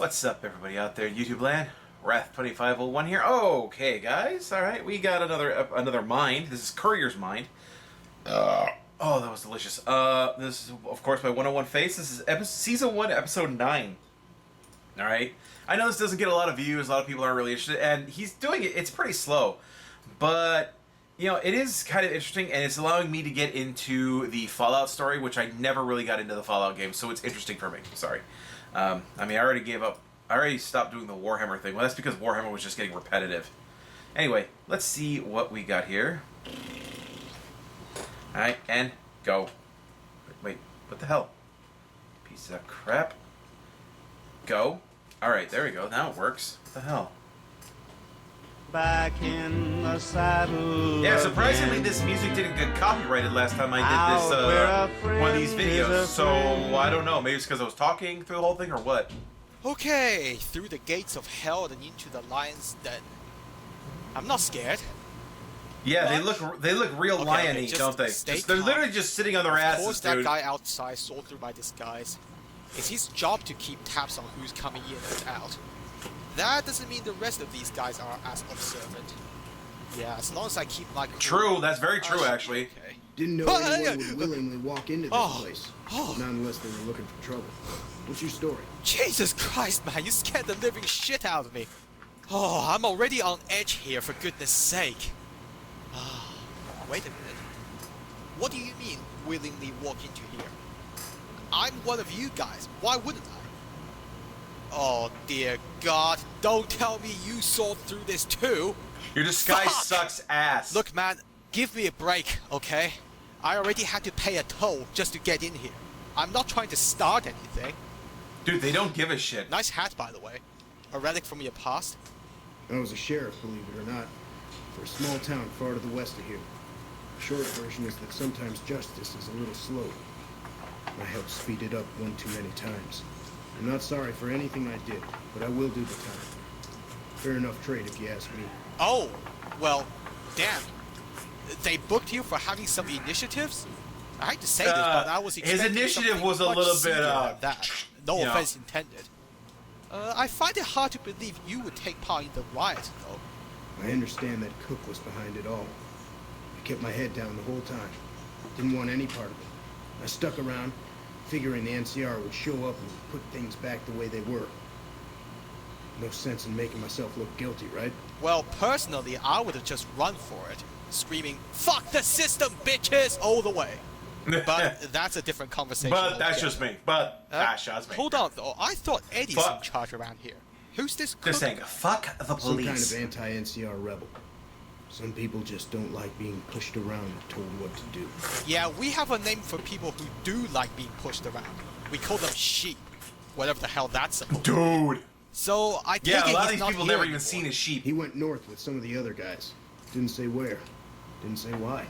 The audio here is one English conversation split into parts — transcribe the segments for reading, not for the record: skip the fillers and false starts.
What's up, everybody out there, YouTube land? Wrath2501 here. Okay, guys. All right, we got another mind. This is Courier's mind. Oh, that was delicious. This is, of course, my 101 face. This is Season 1, Episode 9. All right. I know this doesn't get a lot of views. A lot of people aren't really interested, and he's doing it. It's pretty slow, but you know, it is kind of interesting, and it's allowing me to get into the Fallout story, which I never really got into the Fallout game, so it's interesting for me. Sorry. I mean, I already gave up. I already stopped doing the Warhammer thing. Well, that's because Warhammer was just getting repetitive. Anyway, let's see what we got here. Alright, and go. Wait, what the hell? Piece of crap. Go. Alright, there we go. Now it works. What the hell? Back in the saddle. Yeah, surprisingly, this music didn't get copyrighted last time I did this, one of these videos. So, I don't know. Maybe it's because I was talking through the whole thing or what? Okay, through the gates of hell and into the lion's den. I'm not scared. Yeah, they look real lion-y, don't they? They're literally just sitting on their asses, Of course, dude. that guy outside saw through my disguise. It's his job to keep tabs on who's coming in and out. That doesn't mean the rest of these guys are as observant. Yeah, as long as I keep my cool. True, that's very true, actually. Okay. Didn't know anyone would willingly walk into this place, not unless they were looking for trouble. What's your story? Jesus Christ, man, you scared the living shit out of me. Oh, I'm already on edge here, for goodness sake. Wait a minute. What do you mean, willingly walk into here? I'm one of you guys. Why wouldn't I? Oh, dear God. Don't tell me you saw through this too. Your disguise sucks ass. Look, man, give me a break, okay? I already had to pay a toll just to get in here. I'm not trying to start anything. Dude, they don't give a shit. Nice hat, by the way. A relic from your past. I was a sheriff, believe it or not, for a small town far to the west of here. The short version is that sometimes justice is a little slow. I helped speed it up one too many times. I'm not sorry for anything I did, but I will do the time. Fair enough trade, if you ask me. Oh, well, damn. They booked you for having some initiatives? I hate to say this, but I was expecting his initiative something was a much little senior bit, than that. No you know. offense intended. I find it hard to believe you would take part in the riot, though. I understand that Cook was behind it all. I kept my head down the whole time. Didn't want any part of it. I stuck around, figuring the NCR would show up and put things back the way they were. No sense in making myself look guilty, right? Well, personally, I would have just run for it, screaming, "Fuck the system, bitches!" all the way. But that's a different conversation. But that's just me. But that's just me. Hold on, though. I thought Eddie's in charge around here. Who's this Cook? They're saying, fuck the police. Some kind of anti-NCR rebel. Some people just don't like being pushed around and told what to do. Yeah, we have a name for people who do like being pushed around. We call them sheep. Whatever the hell that's supposed to be. Dude. So, I take Yeah, it a lot he's of these not people here never even anymore. seen a sheep. He went north with some of the other guys. Didn't say where. Didn't say why.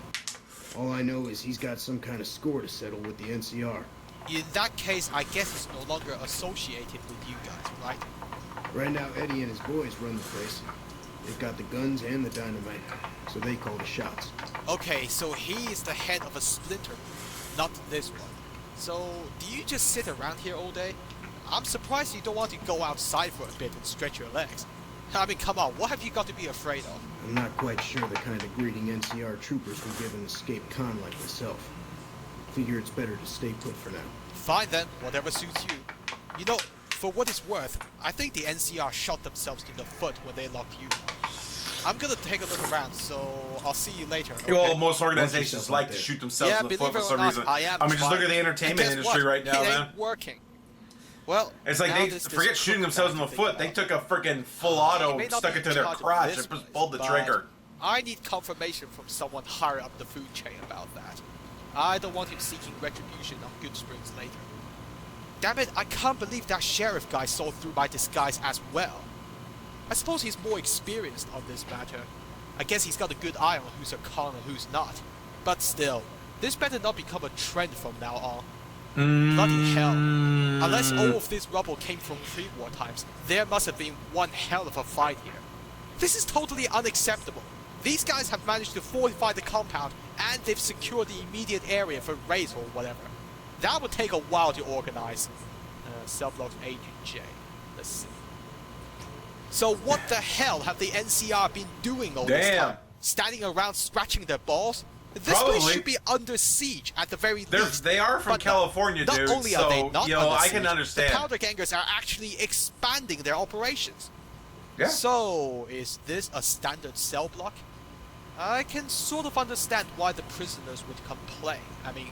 All I know is he's got some kind of score to settle with the NCR. In that case, I guess he's no longer associated with you guys, right? Right now, Eddie and his boys run the place. They've got the guns and the dynamite, so they call the shots. Okay, so he is the head of a splinter group, not this one. So, do you just sit around here all day? I'm surprised you don't want to go outside for a bit and stretch your legs. I mean, come on, what have you got to be afraid of? I'm not quite sure the kind of greeting NCR troopers will give an escaped con like myself. Figure it's better to stay put for now. Fine then, whatever suits you. You know, for what it's worth, I think the NCR shot themselves in the foot when they locked you. I'm gonna take a look around, so I'll see you later. Okay? Well, most organizations like to shoot themselves in the foot for some reason. I mean, just look at the entertainment industry right now, man. It ain't working. Well, it's like they forget shooting themselves in the foot. They took a freaking full auto, stuck it to their crotch, and just pulled the trigger. I need confirmation from someone higher up the food chain about that. I don't want him seeking retribution on Good Springs later. Damn it, I can't believe that sheriff guy saw through my disguise as well. I suppose he's more experienced on this matter. I guess he's got a good eye on who's a con and who's not. But still, this better not become a trend from now on. Bloody hell. Unless all of this rubble came from pre-war times, there must have been one hell of a fight here. This is totally unacceptable. These guys have managed to fortify the compound, and they've secured the immediate area for raids or whatever. That would take a while to organize. Cell blocks A to J. Let's see. So what the hell have the NCR been doing all this time? Standing around scratching their balls? This place should be under siege at the very least. They are from California, dude. Not only are they not under I siege, can understand. the powder gangers are actually expanding their operations. Yeah. So, is this a standard cell block? I can sort of understand why the prisoners would complain. I mean,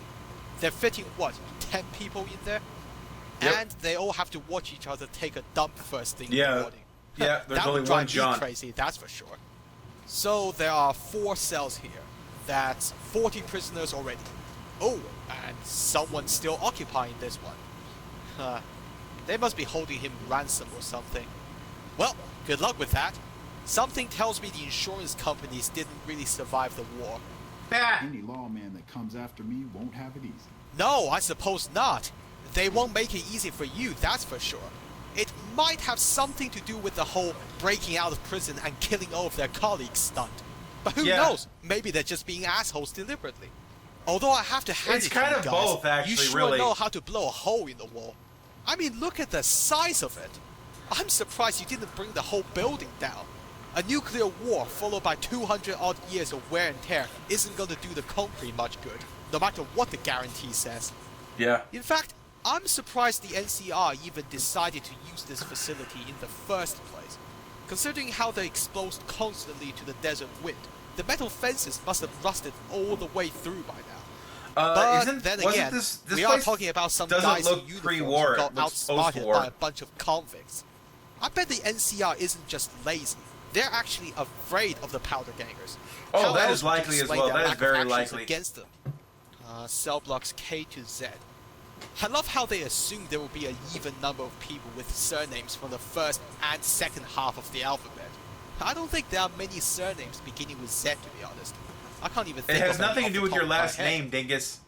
they're fitting, what, 10 people in there? Yep. And they all have to watch each other take a dump first thing in the morning. Yeah, there's that only would one drive John. me crazy, that's for sure. So, there are 4 cells here. That's 40 prisoners already. Oh, and someone's still occupying this one. They must be holding him ransom or something. Well, good luck with that. Something tells me the insurance companies didn't really survive the war. Any lawman that comes after me won't have it easy. No, I suppose not. They won't make it easy for you, that's for sure. It might have something to do with the whole breaking out of prison and killing all of their colleagues stunt. But who knows? Maybe they're just being assholes deliberately. Although I have to hand It's it kind to you of guys, both, actually, you sure really. know how to blow a hole in the wall. I mean, look at the size of it. I'm surprised you didn't bring the whole building down. A nuclear war followed by 200 odd years of wear and tear isn't going to do the concrete much good, no matter what the guarantee says. Yeah. In fact, I'm surprised the NCR even decided to use this facility in the first place. Considering how they're exposed constantly to the desert wind, the metal fences must have rusted all the way through by now. But then again, this we are talking about some guys in uniforms pre-war. who got It looks outsmarted post-war. by a bunch of convicts. I bet the NCR isn't just lazy. They're actually afraid of the powder gangers. Oh, How that else is would you likely as explain well. their That is lack of very actions likely. against them? Cell blocks K to Z. I love how they assume there will be an even number of people with surnames from the first and second half of the alphabet. I don't think there are many surnames beginning with Z, to be honest. I can't even think It of has any nothing to off do the with top your of my last head. name, dingus.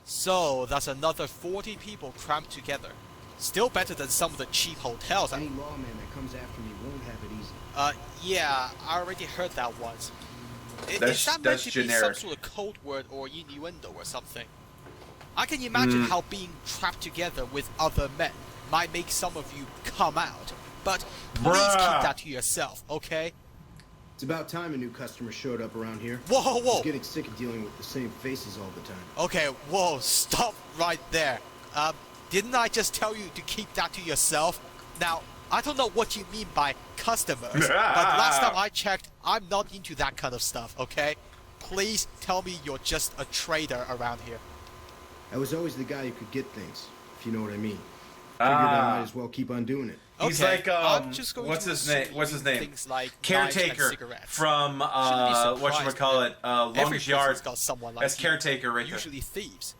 So, that's another 40 people cramped together. Still better than some of the cheap hotels. Any lawman that comes after me won't have it easy. Yeah, I already heard that once. Is That's that meant to be some generic. sort of code word or innuendo or something? I can imagine how being trapped together with other men might make some of you come out, but please keep that to yourself, okay? It's about time a new customer showed up around here. Whoa, I was whoa! getting sick of dealing with the same faces all the time. Okay, whoa, stop right there. Didn't I just tell you to keep that to yourself? Now, I don't know what you mean by customers, but last time I checked, I'm not into that kind of stuff, okay? Please tell me you're just a trader around here. I was always the guy who could get things, if you know what I mean. Figured I might as well keep on doing it. He's Okay, like, I'm just going what's to his assume name? What's you his do name? things like Caretaker knives and cigarettes. from Shouldn't be whatchamacallit, surprised, Every Long's Yard. prison's got someone like That's you, caretaker right there. usually thieves.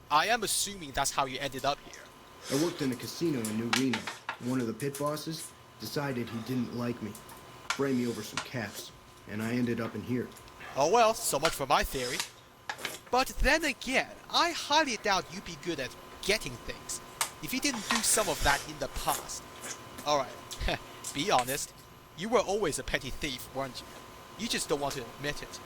I am assuming that's how you ended up here. I worked in a casino in New Reno. One of the pit bosses decided he didn't like me. Framed me over some caps, and I ended up in here. Oh well, so much for my theory. But then again, I highly doubt you'd be good at getting things if you didn't do some of that in the past. Alright, be honest. You were always a petty thief, weren't you? You just don't want to admit it.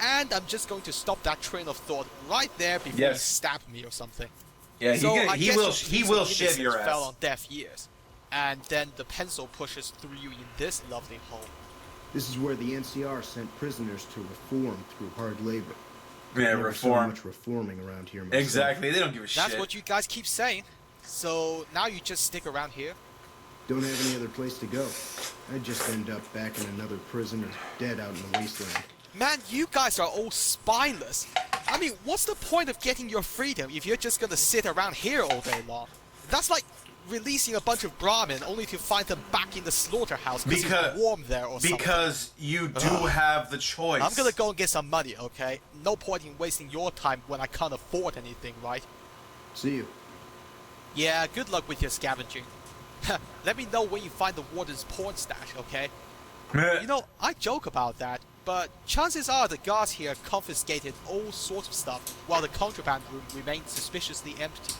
And I'm just going to stop that train of thought right there before you stab me or something. Yeah, So I he guess will your he pleas will of shiv your innocence fell ass. on deaf ears. And then the pencil pushes through you in this lovely hole. This is where the NCR sent prisoners to reform through hard labor. Yeah, Never saw reform. much reforming around here myself. Exactly, they don't give a shit. That's what you guys keep saying. So now you just stick around here? Don't have any other place to go. I'd just end up back in another prison or dead out in the wasteland. Man, you guys are all spineless. I mean, what's the point of getting your freedom if you're just gonna sit around here all day long? That's like releasing a bunch of Brahmin only to find them back in the slaughterhouse because it's warm there or something. Because you do have the choice. I'm gonna go and get some money, okay? No point in wasting your time when I can't afford anything, right? See you. Yeah, good luck with your scavenging. Let me know when you find the warden's porn stash, okay? You know, I joke about that, but chances are the guards here confiscated all sorts of stuff while the contraband room remained suspiciously empty.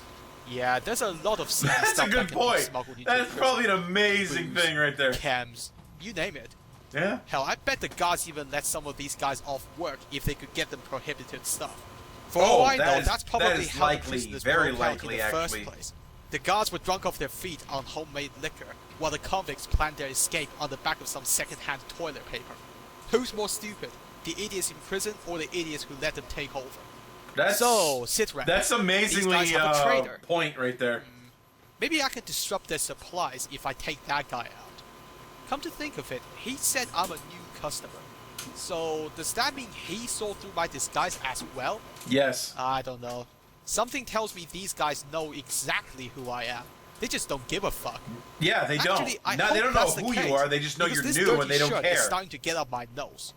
Yeah, there's a lot of seedy That's stuff a good that can be point. smuggled into That's prison. probably an amazing Booze, thing right there. Chems, you name it. Yeah. Hell, I bet the guards even let some of these guys off work if they could get them prohibited stuff. For all I know, that's probably how the likely, prisoners very broke out likely, in the first actually. place. The guards were drunk off their feet on homemade liquor, while the convicts planned their escape on the back of some second-hand toilet paper. Who's more stupid, the idiots in prison or the idiots who let them take over? So, sit rep. That's amazingly These guys have a traitor. point right there. Maybe I can disrupt their supplies if I take that guy out. Come to think of it, he said I'm a new customer. So, does that mean he saw through my disguise as well? Yes. I don't know. Something tells me these guys know exactly who I am. They just don't give a fuck. Yeah, they Actually, don't. I They don't know hope that's who the you case, are. They just know because you're this new and dirty they don't shirt care. is starting to get up my nose.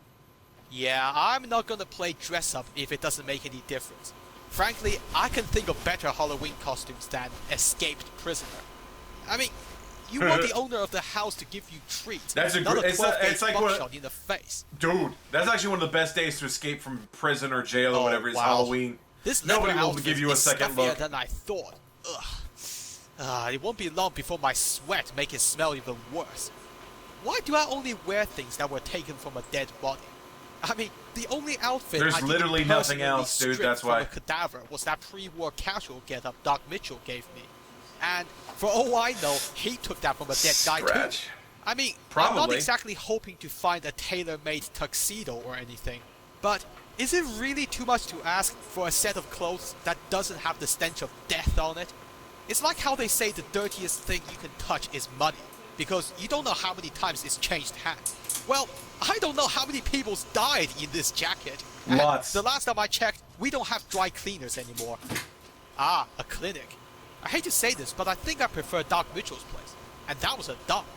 Yeah, I'm not gonna play dress up if it doesn't make any difference. Frankly, I can think of better Halloween costumes than escaped prisoner. I mean, you want the owner of the house to give you treats, That's a not gr- a it's 12-gauge like buckshot in the face. Dude, that's actually one of the best days to escape from prison or jail or Oh, whatever. It's wow. Halloween. This Nobody leather will outfit give you a is second stuffier look. than I thought. Ugh. It won't be long before my sweat make it smell even worse. Why do I only wear things that were taken from a dead body? I mean, the only outfit There's I didn't literally nothing personally else, dude, strip that's from why. a cadaver was that pre-war casual getup Doc Mitchell gave me. And for all I know, he took that from a dead guy too. Scratch. I mean, I'm not Probably. exactly hoping to find a tailor-made tuxedo or anything, but is it really too much to ask for a set of clothes that doesn't have the stench of death on it? It's like how they say the dirtiest thing you can touch is money, because you don't know how many times it's changed hands. Well, I don't know how many people's died in this jacket. And Lots. the last time I checked, we don't have dry cleaners anymore. Ah, a clinic. I hate to say this, but I think I prefer Doc Mitchell's place. And that was a dump.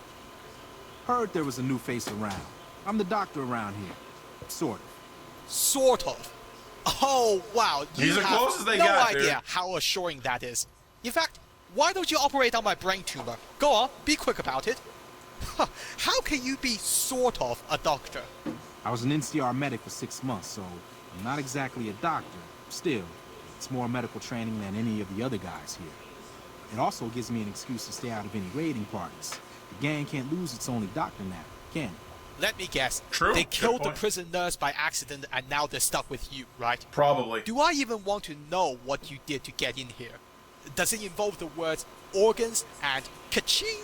Heard there was a new face around. I'm the doctor around here. Sort of. Sort of. Oh, wow. You These are have close as they no got, dude. idea how assuring that is. In fact, why don't you operate on my brain tumor? Go on, be quick about it. How can you be sort of a doctor? I was an NCR medic for 6 months, so I'm not exactly a doctor. Still, it's more medical training than any of the other guys here. It also gives me an excuse to stay out of any raiding parties. The gang can't lose its only doctor now, can it? Let me guess. True, They good killed the point. prison nurse by accident and now they're stuck with you, right? Probably. Do I even want to know what you did to get in here? Does it involve the words organs and ka-ching?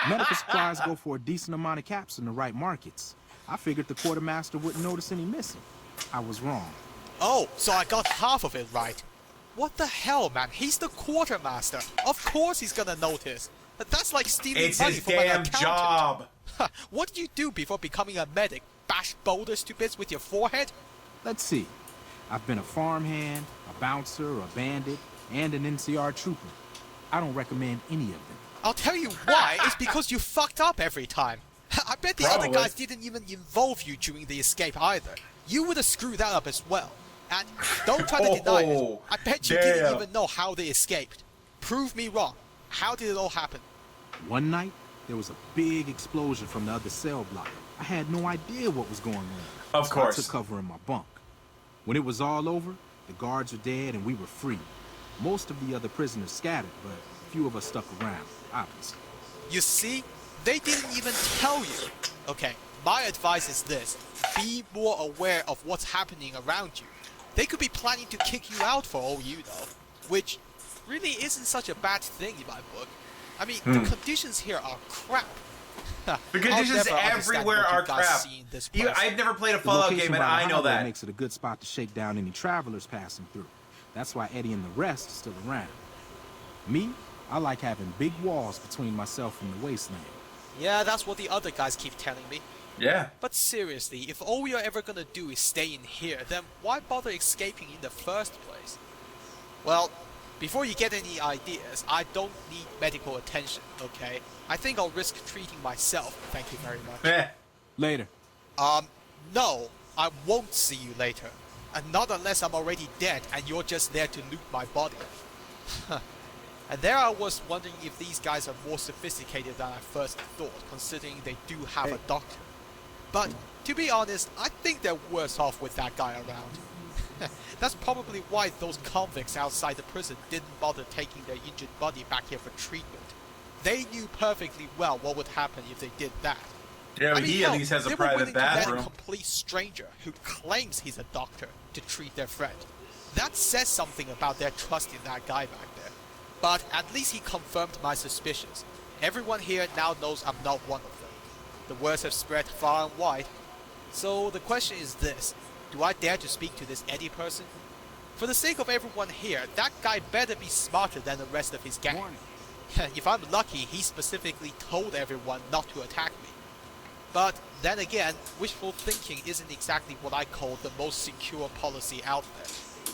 Medical supplies go for a decent amount of caps in the right markets. I figured the quartermaster wouldn't notice any missing. I was wrong. Oh, so I got half of it right. What the hell, man? He's the quartermaster. Of course he's gonna notice. That's like stealing It's money his from an damn accountant. job. What did you do before becoming a medic? Bash boulders to bits with your forehead? Let's see. I've been a farmhand, a bouncer, a bandit, and an NCR trooper. I don't recommend any of them. I'll tell you why. It's because you fucked up every time. I bet the Probably. other guys didn't even involve you during the escape either. You would have screwed that up as well. And don't try to deny it. Oh, I bet you damn. didn't even know how they escaped. Prove me wrong. How did it all happen? One night, there was a big explosion from the other cell block. I had no idea what was going on. Of So course. I took cover in my bunk. When it was all over, the guards were dead and we were free. Most of the other prisoners scattered, but a few of us stuck around, obviously. You see? They didn't even tell you. Okay, my advice is this. Be more aware of what's happening around you. They could be planning to kick you out for all you know. Which really isn't such a bad thing in my book. I mean, the conditions here are crap. The conditions everywhere are crap. I've never played a The Fallout location game, and by the I know highway that. makes it a good spot to shake down any travelers passing through. That's why Eddie and the rest are still around. Me, I like having big walls between myself and the wasteland. Yeah, that's what the other guys keep telling me. Yeah. But seriously, if all we are ever gonna do is stay in here, then why bother escaping in the first place? Well, before you get any ideas, I don't need medical attention, okay? I think I'll risk treating myself, thank you very much. Eh. Later. No, I won't see you later. And not unless I'm already dead and you're just there to loot my body. And there I was wondering if these guys are more sophisticated than I first thought, considering they do have a doctor. But, to be honest, I think they're worse off with that guy around. That's probably why those convicts outside the prison didn't bother taking their injured body back here for treatment. They knew perfectly well what would happen if they did that. Yeah, but he at hell, least has they a were willing private to let bathroom. a complete stranger who claims he's a doctor to treat their friend. That says something about their trust in that guy back there. But at least he confirmed my suspicions. Everyone here now knows I'm not one of them. The words have spread far and wide. So the question is this: do I dare to speak to this Eddie person? For the sake of everyone here, that guy better be smarter than the rest of his gang. Warning. If I'm lucky, he specifically told everyone not to attack me. But then again, wishful thinking isn't exactly what I call the most secure policy out there.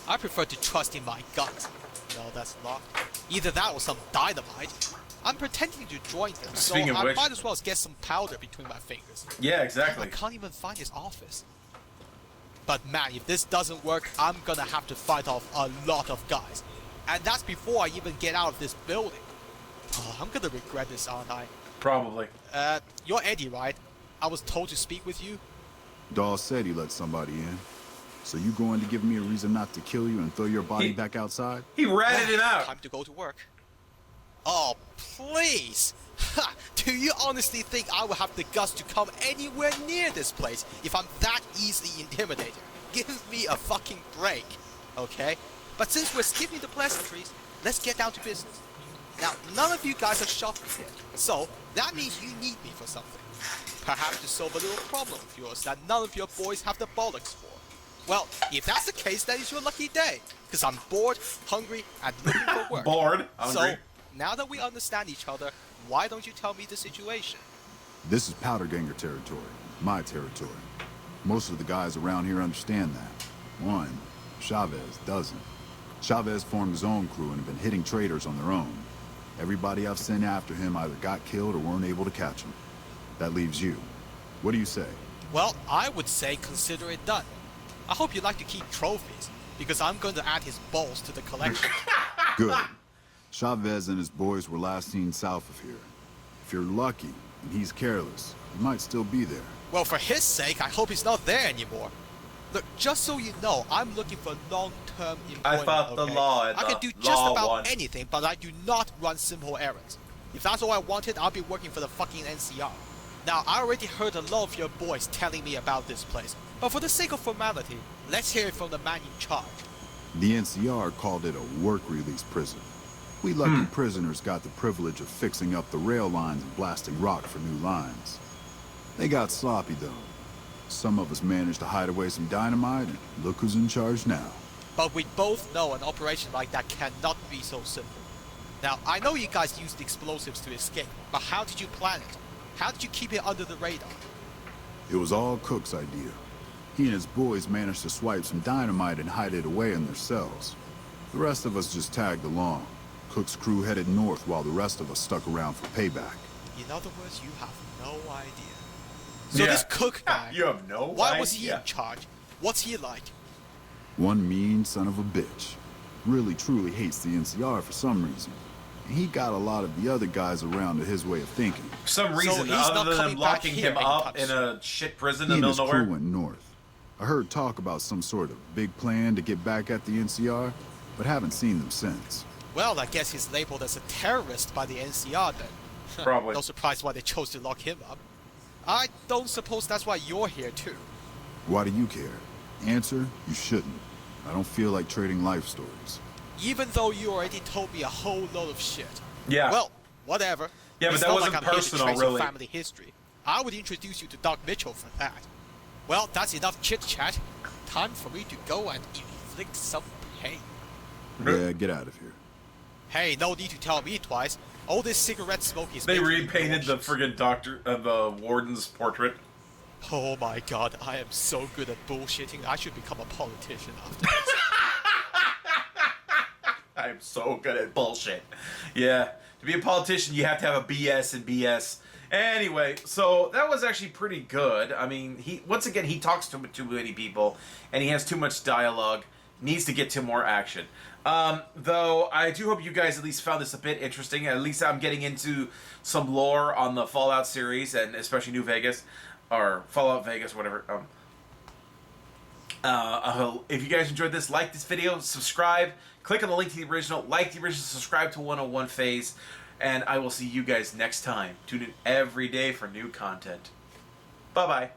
I prefer to trust in my gut. No, that's locked. Either that or some dynamite. I'm pretending to join them, so Speaking of I which- might as well get some powder between my fingers. Yeah, I exactly. can't even find his office. But man, if this doesn't work, I'm gonna have to fight off a lot of guys. And that's before I even get out of this building. Oh, I'm gonna regret this, aren't I? Probably. You're Eddie, right? I was told to speak with you. Dawes said he let somebody in. So you going to give me a reason not to kill you and throw your body He- back outside? He ratted it out. Time to go to work. Oh, please! Ha! Do you honestly think I will have the guts to come anywhere near this place if I'm that easily intimidated? Give me a fucking break, okay? But since we're skipping the pleasantries, let's get down to business. Now, none of you guys have shot me yet, so that means you need me for something. Perhaps to solve a little problem of yours that none of your boys have the bollocks for. Well, if that's the case, then it's your lucky day, because I'm bored, hungry, and looking for work. Bored. Hungry. So, now that we understand each other, why don't you tell me the situation? This is Powder Ganger territory, my territory. Most of the guys around here understand that. One, Chavez doesn't. Chavez formed his own crew and have been hitting traders on their own. Everybody I've sent after him either got killed or weren't able to catch him. That leaves you. What do you say? Well, I would say consider it done. I hope you like to keep trophies, because I'm going to add his balls to the collection. Good. Chavez and his boys were last seen south of here. If you're lucky and he's careless, he might still be there. Well, for his sake, I hope he's not there anymore. Look, just so you know, I'm looking for long-term employment. thought the okay? law and I can the do just law about won. anything, but I do not run simple errands. If that's all I wanted, I'll be working for the fucking NCR. Now, I already heard a lot of your boys telling me about this place, but for the sake of formality, let's hear it from the man in charge. The NCR called it a work release prison. We lucky prisoners got the privilege of fixing up the rail lines and blasting rock for new lines. They got sloppy though. Some of us managed to hide away some dynamite, and look who's in charge now. But we both know an operation like that cannot be so simple. Now, I know you guys used explosives to escape, but how did you plan it? How did you keep it under the radar? It was all Cook's idea. He and his boys managed to swipe some dynamite and hide it away in their cells. The rest of us just tagged along. Cook's crew headed north while the rest of us stuck around for payback. In other words, you have no idea. So Yeah. this Cook guy, You have no why was he idea. in charge? What's he like? One mean son of a bitch. Really truly hates the NCR for some reason. And he got a lot of the other guys around to his way of thinking. For some So reason, he's not other than coming back locking here him up anytime in a shit prison He in and the his middle of crew nowhere. went north. I heard talk about some sort of big plan to get back at the NCR, but haven't seen them since. Well, I guess he's labeled as a terrorist by the NCR then. Probably. No surprise why they chose to lock him up. I don't suppose that's why you're here too. Why do you care? Answer, you shouldn't. I don't feel like trading life stories. Even though you already told me a whole load of shit. Yeah. Well, whatever. Yeah, but It's that not wasn't like I'm personal, here to trace really. Your family history. I would introduce you to Doc Mitchell for that. Well, that's enough chit-chat. Time for me to go and inflict some pain. Yeah, get out of here. Hey, no need to tell me twice. All this cigarette smoke is They making me repainted the nauseous. friggin' doctor, the warden's portrait. Oh my god, I am so good at bullshitting. I should become a politician after this. I'm so good at bullshit. Yeah, to be a politician, you have to have a BS and BS. Anyway, so that was actually pretty good. I mean, he talks to too many people, and he has too much dialogue. Needs to get to more action. Though I do hope you guys at least found this a bit interesting. At least I'm getting into some lore on the Fallout series, and especially New Vegas or Fallout Vegas, whatever. If you guys enjoyed this, like this video, subscribe, click on the link to the original, like the original, subscribe to 101 Phase, and I will see you guys next time. Tune in every day for new content. Bye-bye.